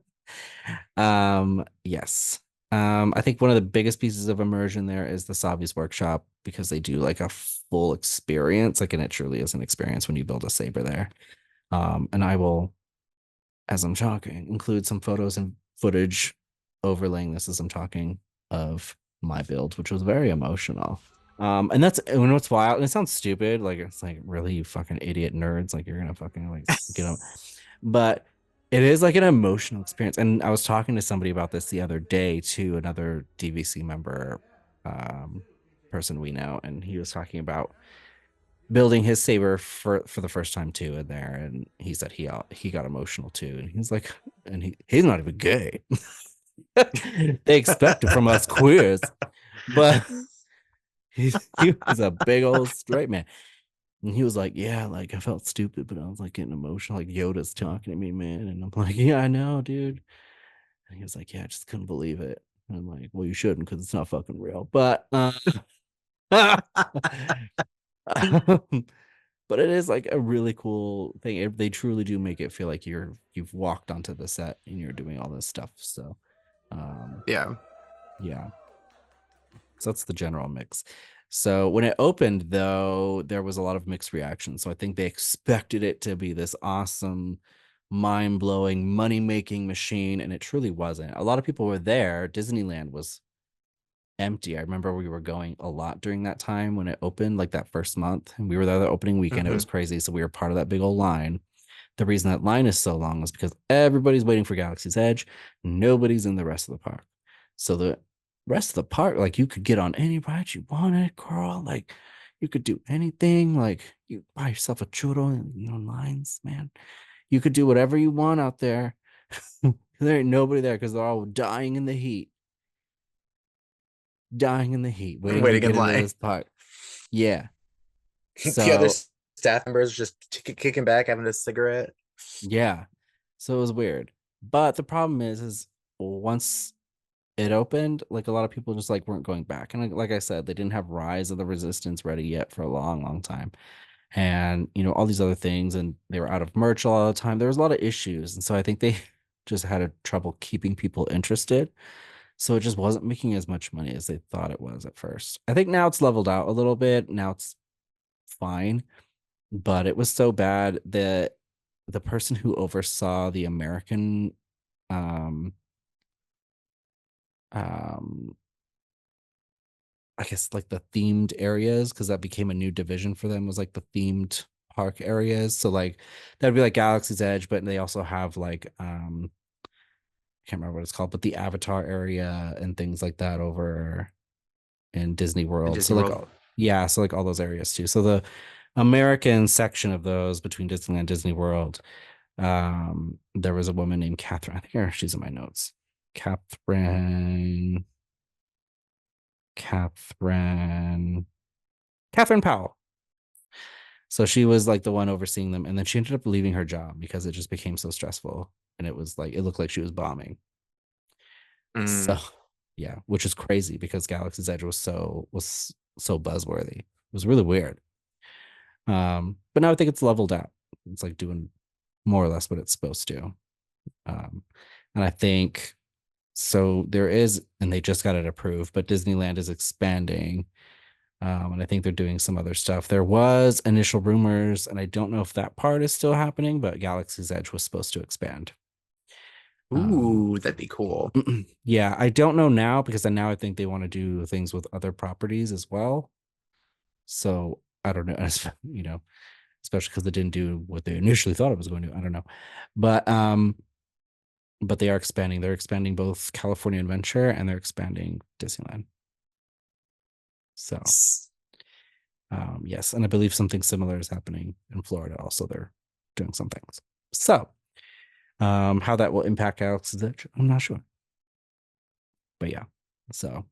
yes. I think one of the biggest pieces of immersion there is the Savi's workshop, because they do like a full experience, like, and it truly is an experience when you build a saber there. And I will, as I'm talking, include some photos and footage overlaying this as I'm talking of my build, which was very emotional. And that's when what's wild, and it sounds stupid, like it's like, really, you fucking idiot nerds, like you're gonna fucking like get them, but it is like an emotional experience. And I was talking to somebody about this the other day too, another DVC member, um, person we know, and he was talking about building his saber for the first time too in there, and he said he got emotional too, and he's like, and he's not even gay. They expect it from us queers, but He was a big old straight man. And he was like, yeah, like I felt stupid, but I was like getting emotional. Like Yoda's talking to me, man. And I'm like, yeah, I know, dude. And he was like, yeah, I just couldn't believe it. And I'm like, well, you shouldn't because it's not fucking real. But but it is like a really cool thing. They truly do make it feel like you've walked onto the set and you're doing all this stuff. So um Yeah. yeah. So that's the general mix. So when it opened, though, there was a lot of mixed reactions. So I think they expected it to be this awesome, mind-blowing, money-making machine, and it truly wasn't. A lot of people were there. Disneyland was empty. I remember we were going a lot during that time when it opened, like that first month, and we were there the opening weekend. It was Hmm. crazy. So we were part of that big old line. The reason that line is so long is because everybody's waiting for Galaxy's Edge. Nobody's in the rest of the park. So the rest of the park, like you could get on any ride you wanted, girl. Like you could do anything. Like you buy yourself a churro and lines, man. You could do whatever you want out there. There ain't nobody there because they're all dying in the heat, waiting to Waiting in get into line. this park. Yeah. The other So staff members just kicking back, having a cigarette. yeah. So it was weird. But the problem is once it opened, like a lot of people just like weren't going back. And like I said, they didn't have Rise of the Resistance ready yet for a long, long time. And all these other things, and they were out of merch all the time. There was a lot of issues. And so I think they just had a trouble keeping people interested. So it just wasn't making as much money as they thought it was at first. I think now it's leveled out a little bit. Now it's fine. But it was so bad that the person who oversaw the American um um I guess like the themed areas, because that became a new division for them, was like the themed park areas. So like that'd be like Galaxy's Edge, but they also have like I can't remember what it's called, but the Avatar area and things like that over in Disney In World. So Disney like World. all, yeah, so like all those areas too. So the American section of those between Disneyland and Disney World, there was a woman named Catherine. I think she's in my notes. Catherine, Catherine, Catherine Powell. So she was like the one overseeing them, and then she ended up leaving her job because it just became so stressful, and it was like it looked like she was bombing. So Mm. yeah, which is crazy because Galaxy's Edge was so buzzworthy. It was really weird. But now I think it's leveled out. It's like doing more or less what it's supposed to. Um, and I think so. There is, and they just got it approved, but Disneyland is expanding. And I think they're doing some other stuff. There was initial rumors, and I don't know if that part is still happening, but Galaxy's Edge was supposed to expand. Um, Ooh, that'd be cool. yeah, I don't know now because now I think they want to do things with other properties as well. So I don't know, especially because they didn't do what they initially thought it was going to. I don't know, but they are expanding. They're expanding both California Adventure and they're expanding Disneyland. So yes, and I believe something similar is happening in Florida. Also, they're doing some things. So how that will impact Alex, I'm not sure, but yeah. So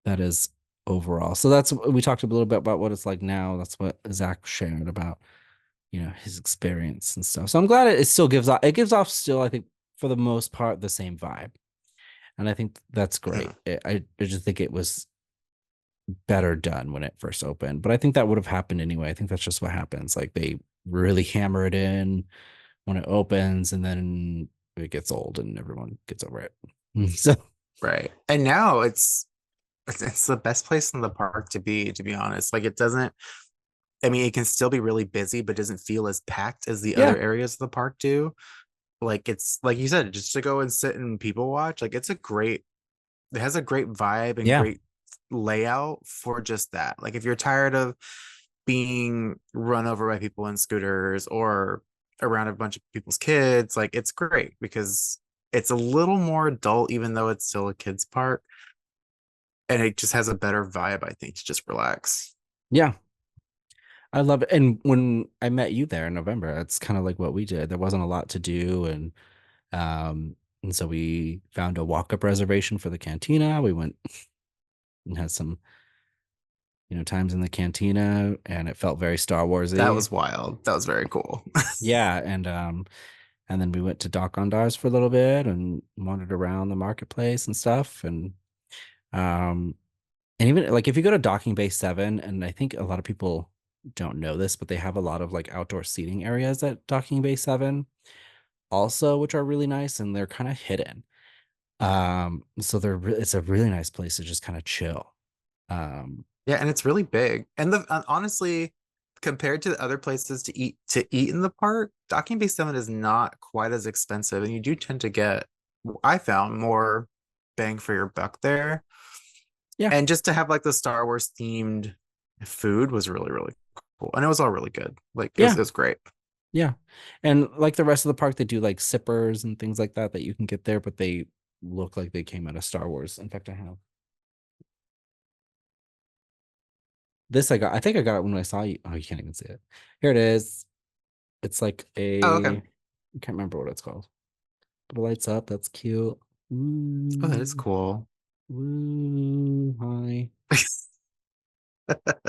that is overall. So that's we talked a little bit about what it's like now. That's what Zach shared about his experience and stuff. So I'm glad it still gives off still, I think, for the most part, the same vibe. And I think that's great. Mhm. I just think it was better done when it first opened. But I think that would have happened anyway. I think that's just what happens. Like they really hammer it in when it opens and then it gets old and everyone gets over it. So Right. And now it's the best place in the park to be honest. Like it doesn't, I mean, it can still be really busy, but doesn't feel as packed as the yeah. other areas of the park do. Like it's like you said, just to go and sit and people watch, like it has a great vibe and Yeah. great layout for just that. Like if you're tired of being run over by people in scooters or around a bunch of people's kids, like it's great because it's a little more adult, even though it's still a kids park. And it just has a better vibe, I think, to just relax. Yeah. I love it. And when I met you there in November, it's kind of like what we did. There wasn't a lot to do, and so we found a walk-up reservation for the cantina. We went and had some, times in the cantina, and it felt very Star That Warsy. was wild. That was very cool. Yeah, and then we went to Dock on Dars for a little bit and wandered around the marketplace and stuff. Um and even like if you go to Docking Bay 7, and I think a lot of people don't know this, but they have a lot of like outdoor seating areas at Docking Bay 7 also, which are really nice and they're kind of hidden. So it's a really nice place to just kind of chill. Um, Yeah, and it's really big. And honestly, compared to the other places to eat in the park, Docking Bay 7 is not quite as expensive, and you do tend to get, I found, more bang for your buck there. yeah, And just to have like the Star Wars themed food was really, really cool. And it was all really good. Like it yeah, was great. yeah. And like the rest of the park, they do like sippers and things like that you can get there, but they look like they came out of Star Wars. In fact, I have this. I think I got it when I saw you. Oh, you can't even see it. Here it is. It's like Oh, a, okay. I can't remember what it's called, but it lights up. That's cute. Oh, that is Ooh, cool. ooh, hi.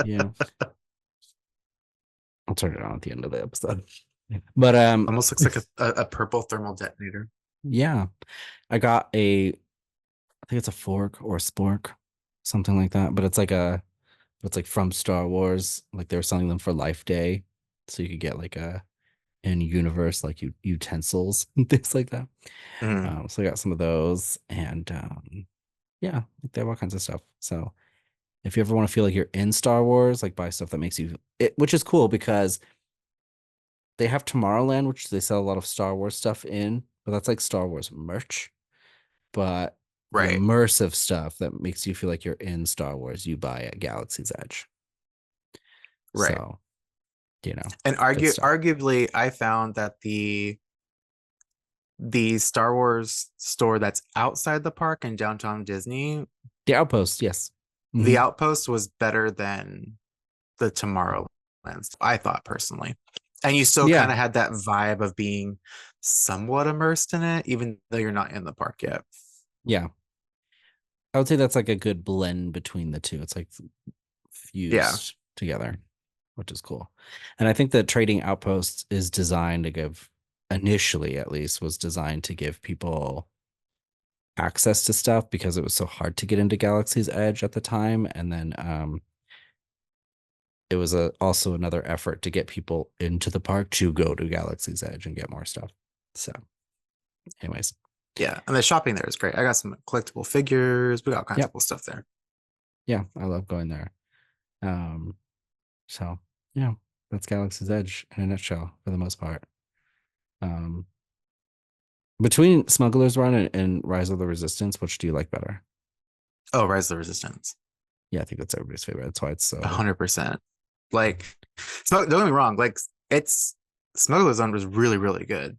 Yeah, I'll turn it on at the end of the episode. But Almost looks like a purple thermal detonator. yeah, I got I think it's a fork or a spork, something like that. But it's like from Star Wars. Like they were selling them for Life Day, so you could get like a in universe like utensils and things like that. Mhm. So I got some of those, and yeah, like they have all kinds of stuff. So if you ever want to feel like you're in Star Wars, like buy stuff that makes you it, which is cool because they have Tomorrowland, which they sell a lot of Star Wars stuff in, but that's like Star Wars merch. But the Right, immersive stuff that makes you feel like you're in Star Wars, you buy at Galaxy's Edge. right. So, And good stuff. arguably, I found that the Star Wars store that's outside the park in downtown Disney, The Outpost, yes. the Hmm. Outpost was better than the Tomorrowland, I thought personally. And you still kind Yeah, of had that vibe of being somewhat immersed in it, even though you're not in the park yet. yeah. I would say that's like a good blend between the two. It's like Yeah, fused together, which is cool. And I think that Trading Outpost is designed to give, initially at least, was designed to give people access to stuff because it was so hard to get into Galaxy's Edge at the time. And then it was also another effort to get people into the park to go to Galaxy's Edge and get more stuff. So, anyways, yeah. And the shopping there is great. I got some collectible figures. We got all kinds of yep, cool stuff there. yeah, I love going there. Um, so yeah, that's Galaxy's Edge in a nutshell for the most part. Um, between Smuggler's Run and Rise of the Resistance, which do you like better? Oh, Rise of the Resistance. Yeah, I think that's everybody's favorite. That's why it's so 100%. Like, don't get me wrong. Like, it's Smuggler's Zone was really, really good.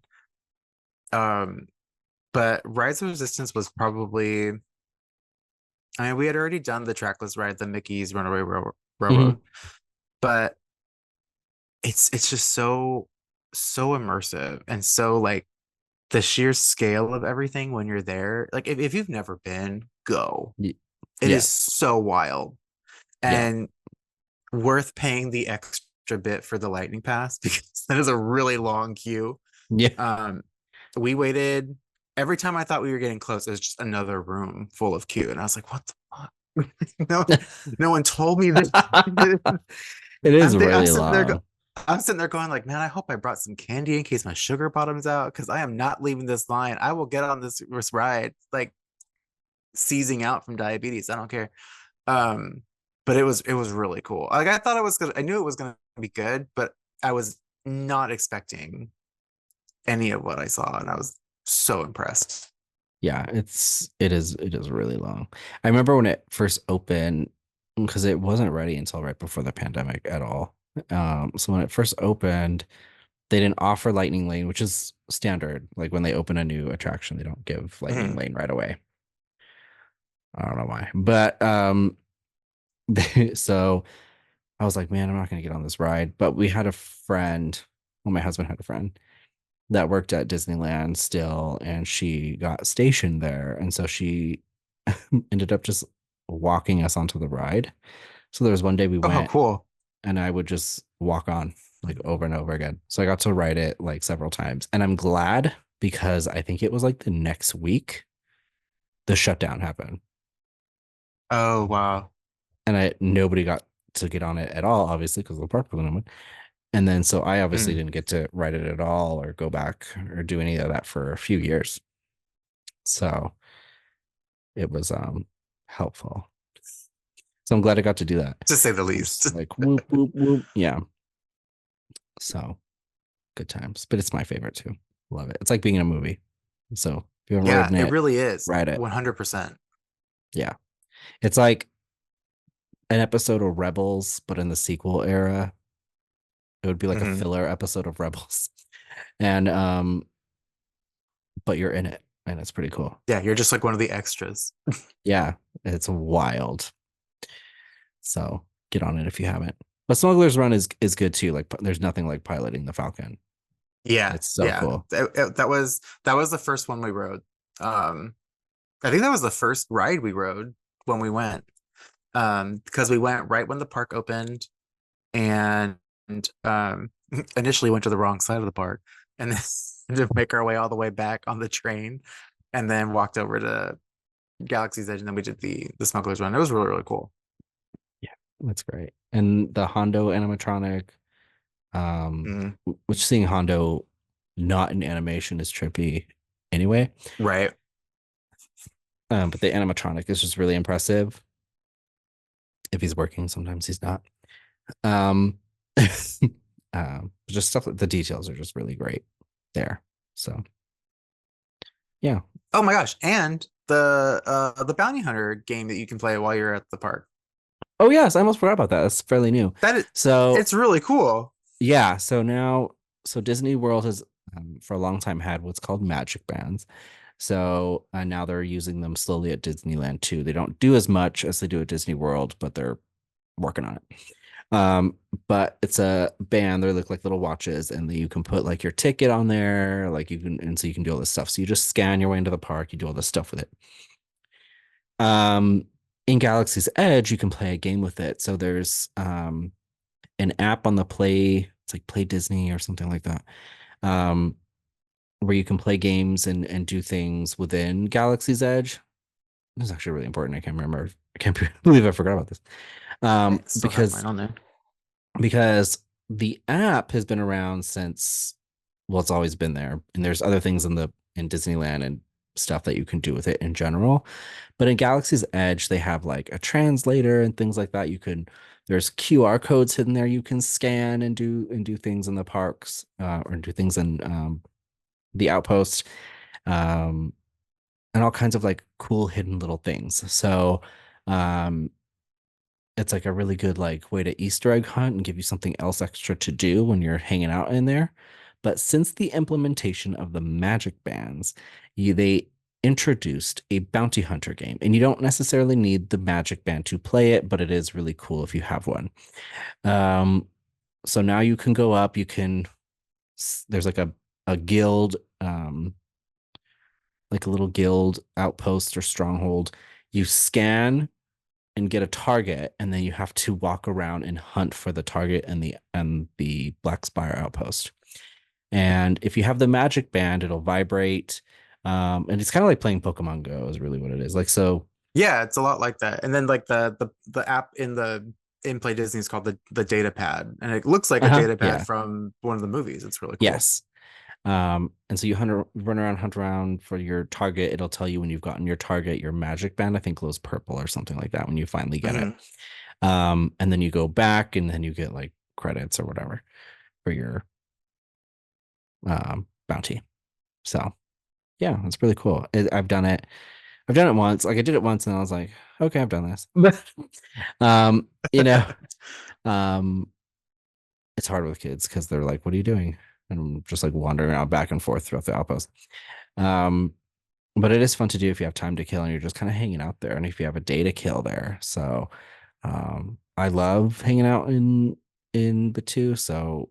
Um, but Rise of Resistance was probably, I mean, we had already done the trackless ride, the Mickey's Runaway Mhm. Railroad, but it's just so immersive and so like the sheer scale of everything when you're there. Like if you've never been, go. It Yeah, is so wild yeah, and worth paying the extra bit for the lightning pass because that is a really long queue. yeah. Um, we waited every time I thought we were getting close, it was just another room full of queue. And I was like, what the fuck? no, no one told me this. It is I'm really sitting there. long. I'm sitting there going like, man, I hope I brought some candy in case my sugar bottoms out because I am not leaving this line. I will get on this ride like seizing out from diabetes. I don't care. Um, but it was really cool. Like I thought it was gonna. I knew it was gonna be good, but I was not expecting any of what I saw, and I was so impressed. Yeah, it is really long. I remember when it first opened because it wasn't ready until right before the pandemic at all. So when it first opened, they didn't offer Lightning Lane, which is standard. Like when they open a new attraction, they don't give Lightning Mhm. Lane right away. I don't know why. But so I was like, man, I'm not gonna get on this ride. But we had a friend, well, my husband had a friend that worked at Disneyland still, and she got stationed there. And so she ended up just walking us onto the ride. So there was one day we Oh, how went cool. and I would just walk on like over and over again. So I got to ride it like several times. And I'm glad because I think it was like the next week the shutdown happened. Oh, wow. And I nobody got to get on it at all, obviously, because of the park limit. And then so I obviously Mm. didn't get to ride it at all or go back or do any of that for a few years. So it was helpful. So I'm glad I got to do that. To say the Just least. like whoop whoop whoop. Yeah. So good times. But it's my favorite too. Love it. It's like being in a movie. So if you haven't Yeah, ridden it it, really is. ride it. 100%. Yeah. It's like an episode of Rebels, but in the sequel era. It would be like a Hmm. filler episode of Rebels. And but you're in it and it's pretty cool. Yeah, you're just like one of the extras. Yeah, it's wild. So get on it if you haven't. But Smuggler's Run is good too. Like there's nothing like piloting the Falcon. Yeah, It's so yeah. cool. That was the first one we rode. Um, I think that was the first ride we rode when we went. Because we went right when the park opened and initially went to the wrong side of the park and then to make our way all the way back on the train and then walked over to Galaxy's Edge and then we did the Smuggler's Run. It was really, really cool. Yeah, that's great. And the Hondo animatronic, Mm, which seeing Hondo not in animation is trippy anyway. right. But the animatronic is just really impressive. If he's working, sometimes he's not. Um, just stuff. The details are just really great there. So yeah. Oh my gosh. And the Bounty Hunter game that you can play while you're at the park. Oh yes, I almost forgot about that. That's fairly new. That is So it's really cool. yeah, so now so Disney World has for a long time had what's called magic bands. So now they're using them slowly at Disneyland too. They don't do as much as they do at Disney World, but they're working on it. Um, but it's a band. They look like little watches, and you can put like your ticket on there, like you can, and so you can do all this stuff. So you just scan your way into the park, you do all this stuff with it. Um, in Galaxy's Edge, you can play a game with it. So there's an app on the Play, it's like Play Disney or something like that. Um, where you can play games and do things within Galaxy's Edge. This is actually really important. I can't remember. I can't believe I forgot about this. I still have mine Because on there. because the app has been around since well, it's always been there, and there's other things in Disneyland and stuff that you can do with it in general. But in Galaxy's Edge, they have like a translator and things like that. There's QR codes hidden there you can scan and do things in the parks or do things in the outpost um, and all kinds of like cool hidden little things. So um, it's like a really good like way to Easter egg hunt and give you something else extra to do when you're hanging out in there. But since the implementation of the magic bands, they introduced a bounty hunter game, and you don't necessarily need the magic band to play it, but it is really cool if you have one. Um, so now you can go up, you can there's like a guild, like a little guild outpost or stronghold. You scan and get a target, and then you have to walk around and hunt for the target and the Black Spire Outpost. And if you have the magic band, it'll vibrate. And it's kind of like playing Pokemon Go is really what it is. Like so, Yeah, it's a lot like that. And then like the app in Play Disney is called the data pad. And it looks like a data pad yeah, from one of the movies. It's really cool. yes. And so you run around, hunt around for your target. It'll tell you when you've gotten your target. Your magic band, I think, glows purple or something like that when you finally get it. Hmm. And then you go back, and then you get like credits or whatever for your bounty. So yeah, it's really cool. I've done it. I've done it once. Like I did it once, and I was like, okay, I've done this. But you know, um, it's hard with kids because they're like, "What are you doing?" And I'm just like wandering around back and forth throughout the outpost. Um, but it is fun to do if you have time to kill and you're just kind of hanging out there, and if you have a day to kill there. So, I love hanging out in Batuu. So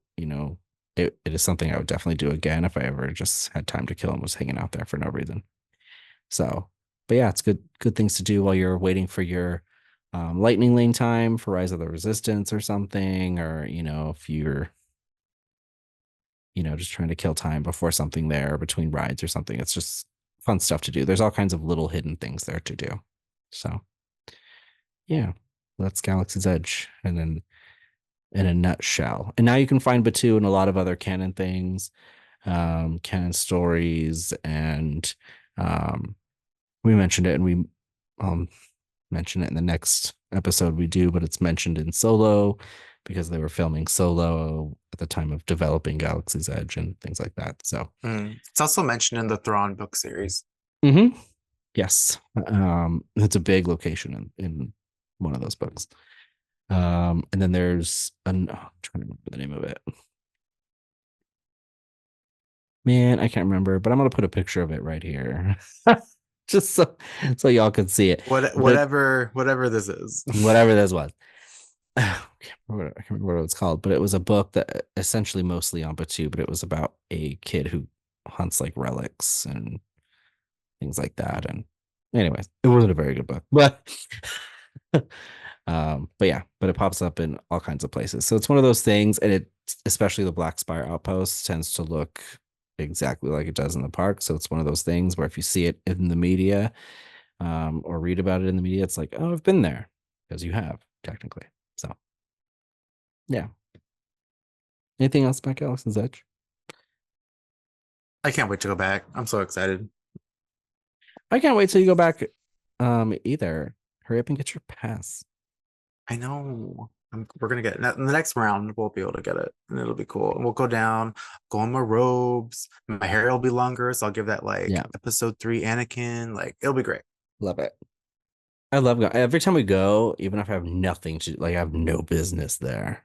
it is something I would definitely do again if I ever just had time to kill and was hanging out there for no reason. So but yeah, it's good things to do while you're waiting for your lightning lane time for Rise of the Resistance or something, or if you're just trying to kill time before something there between rides or something. It's just fun stuff to do. There's all kinds of little hidden things there to do. So yeah, that's Galaxy's Edge, and then in a nutshell. And now you can find Batuu and a lot of other canon things, canon stories, and um, we mentioned it, and we um, mention it in the next episode we do, but it's mentioned in Solo because they were filming Solo at the time of developing Galaxy's Edge and things like that. So, It's also mentioned in the Thrawn book series. mm-hmm. Yes, it's a big location in one of those books. And then there's I'm trying to remember the name of it. Man, I can't remember, but I'm gonna put a picture of it right here, just so y'all can see it. The Whatever this is. whatever this was. I can't remember what it was called, but it was a book that essentially mostly on Batu, but it was about a kid who hunts like relics and things like that. And anyways, it wasn't a very good book, but but yeah, but it pops up in all kinds of places. So it's one of those things, and it especially the Black Spire Outpost tends to look exactly like it does in the park. So it's one of those things where if you see it in the media, or read about it in the media, it's like, oh, I've been there because you have technically. So yeah. Anything else about Galaxy's Edge? I can't wait to go back. I'm so excited. I can't wait till you go back. Either hurry up and get your pass. I know. We're gonna get it. In the next round. We'll be able to get it, and it'll be cool. And we'll go down, go in my robes. My hair will be longer, so I'll give that like Yeah, episode 3 Anakin. Like it'll be great. love it. I love going. Every time we go, even if I have nothing to like, I have no business there.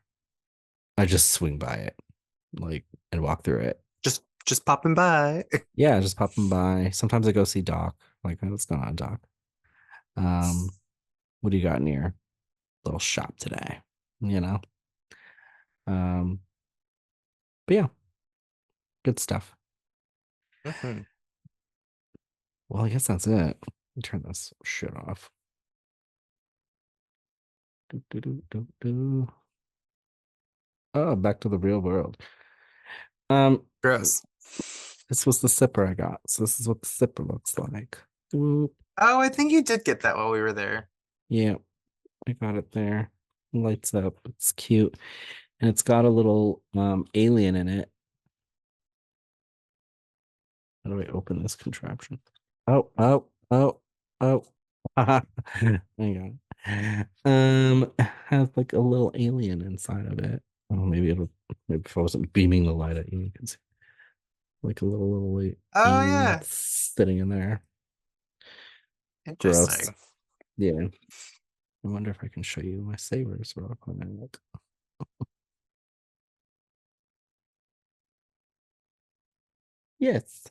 I just swing by it, like, and walk through it. Just popping by. Yeah, just popping by. Sometimes I go see Doc. Like, what's going on, Doc? Um, what do you got in your little shop today? You know. Um, but yeah, good stuff. Mhm. Well, I guess that's it. Let me turn this shit off. Do, do, do, do, do. Oh, back to the real world. Um, Gross. this was the sipper I got. So this is what the sipper looks like. Whoop. Oh, I think you did get that while we were there. Yeah, I got it there. Lights up. It's cute. And it's got a little alien in it. How do I open this contraption? Oh, oh, oh, oh. Hang on. Has like a little alien inside of it. Oh, maybe if I wasn't beaming the light at you, you can see like a little Oh alien yeah. sitting in there. Gross. Interesting. Yeah. I wonder if I can show you my sabers real quick. Yes.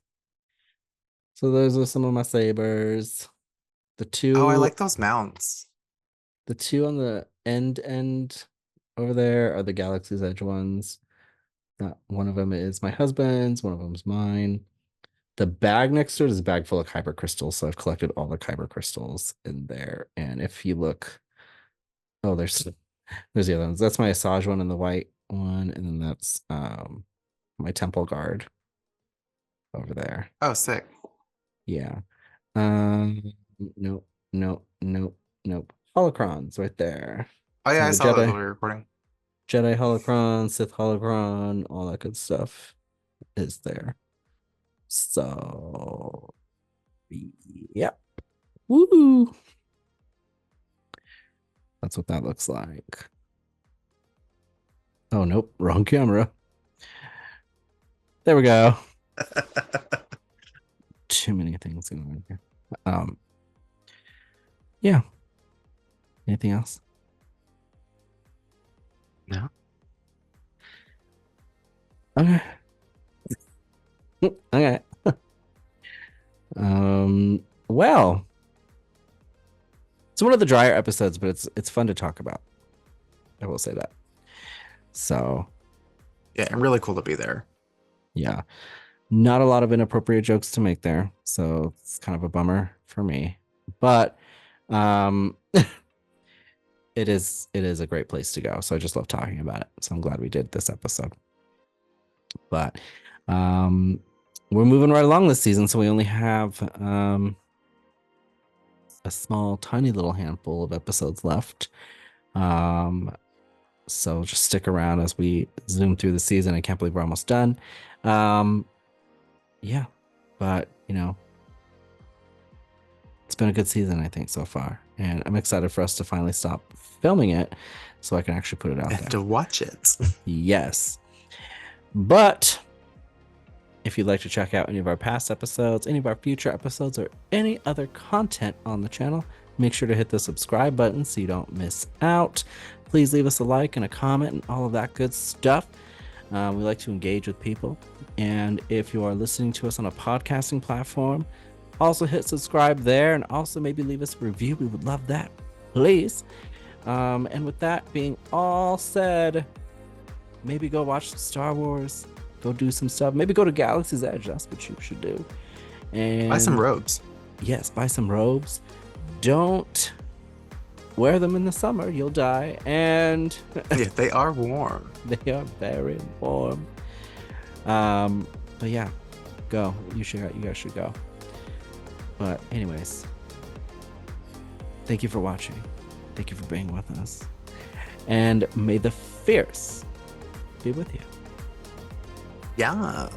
So those are some of my sabers. The Oh, I two like those mounts. the two on the end over there are the Galaxy's Edge ones. That one of them is my husband's, one of them's mine. The bag next to it is a bag full of kyber crystals. So I've collected all the kyber crystals in there. And if you look, oh, there's the other ones. That's my Asajj one and the white one, and then that's my temple guard over there. Oh, sick. Yeah. Um, nope, nope, nope, nope. Holocrons right there. Oh yeah, So I the saw those Jedi, while we were recording. Jedi holocron, Sith holocron, all that good stuff is there. So yeah. Woo! That's what that looks like. Oh nope, wrong camera. There we go. Too many things going on here. Yeah. Anything else? No. Okay. Okay. Well, it's one of the drier episodes, but it's fun to talk about. I will say that. So Yeah, and really cool to be there. yeah. Not a lot of inappropriate jokes to make there, so it's kind of a bummer for me. But it is a great place to go. So I just love talking about it. So I'm glad we did this episode. But um, we're moving right along this season, so we only have a small, tiny little handful of episodes left. So just stick around as we zoom through the season. I can't believe we're almost done. Yeah, but it's been a good season, I think, so far, and I'm excited for us to finally stop filming it so I can actually put it out And there. to watch it. Yes. But if you'd like to check out any of our past episodes, any of our future episodes, or any other content on the channel, make sure to hit the subscribe button so you don't miss out. Please leave us a like and a comment and all of that good stuff. We like to engage with people. And if you are listening to us on a podcasting platform, also hit subscribe there, and also maybe leave us a review. We would love that, please. And with that being all said, maybe go watch Star Wars, go do some stuff, maybe go to Galaxy's Edge. That's what you should do. And Buy some robes. Yes, buy some robes. Don't wear them in the summer, you'll die. And Yeah, they are warm. they are very warm. But yeah, go. You guys should go. But anyways, thank you for watching. Thank you for being with us. And may the fierce be with you. Yeah.